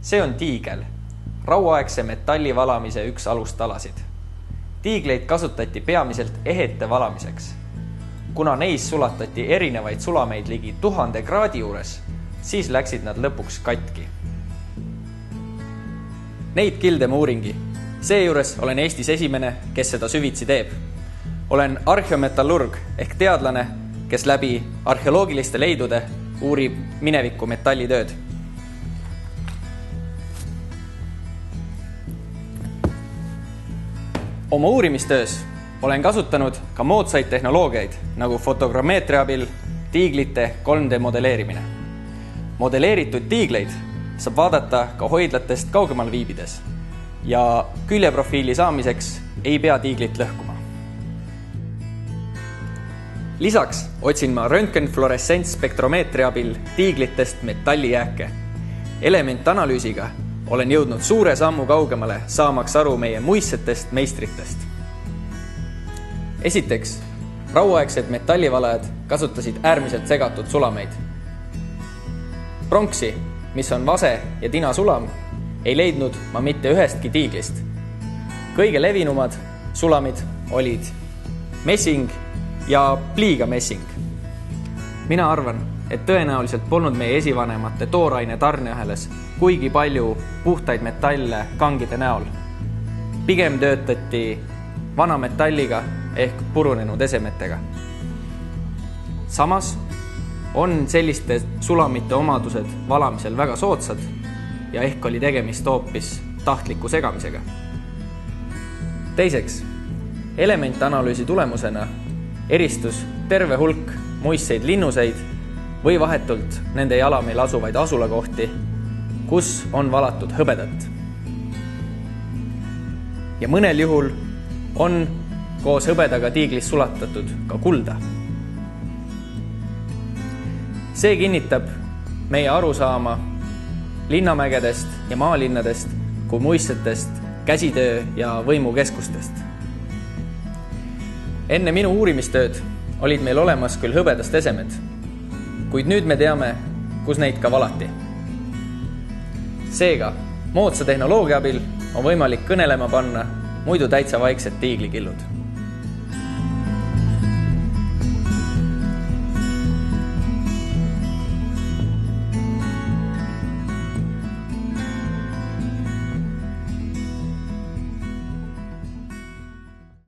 See on tiigel, rauaaegse metalli valamise üks alustalasid. Tiigleid kasutati peamiselt ehete valamiseks. Kuna neis sulatati erinevaid sulameid ligi 1000 kraadi juures, siis läksid nad lõpuks katki. Neid kilde ma uuringi. Seejuures olen Eestis esimene, kes seda süvitsi teeb. Olen arheometallurg ehk teadlane, kes läbi arheoloogiliste leidude uurib mineviku metallitööd. Oma uurimistöös olen kasutanud ka moodsaid tehnoloogiaid nagu fotogrammeetria abil tiiglite 3D modelleerimine. Modelleeritud tiigleid saab vaadata ka hoidlatest kaugemal viibides ja küljeprofiili saamiseks ei pea tiiglit lõhkuma. Lisaks otsin ma röntgenfluorescentspektromeetria abil tiiglitest metallijääke. Elementanalüüsiga olen jõudnud suure sammu kaugemale saamaks aru meie muistsetest meistritest. Esiteks, rauaaegsed metallivalajad kasutasid äärmiselt segatud sulameid. Pronksi, mis on vase ja tina sulam, ei leidnud ma mitte ühestki tiiglist. Kõige levinumad sulamid olid messing ja pliiga messing. Mina arvan, et tõenäoliselt polnud meie esivanemate tooraine tarneahelas kuigi palju puhtaid metalle kangide näol. Pigem töötati vana metalliga ehk purunenud esemetega. Samas on selliste sulamite omadused valamisel väga soodsad ja ehk oli tegemist hoopis tahtliku segamisega. Teiseks, elementanalüüsi tulemusena eristus terve hulk muistseid linnuseid või vahetult nende jalameil asuvaid asulakohti, kus on valatud hõbedat. Ja mõnel juhul on koos hõbedaga tiiglis sulatatud ka kulda. See kinnitab meie arusaama linnamägedest ja maalinnadest kui muistsetest käsitöö ja võimukeskustest. Enne minu uurimistööd olid meil olemas küll hõbedast esemed, kuid nüüd me teame, kus neid ka valati. Seega, moodsa tehnoloogia abil on võimalik kõnelema panna muidu täitsa vaiksed tiiglikillud.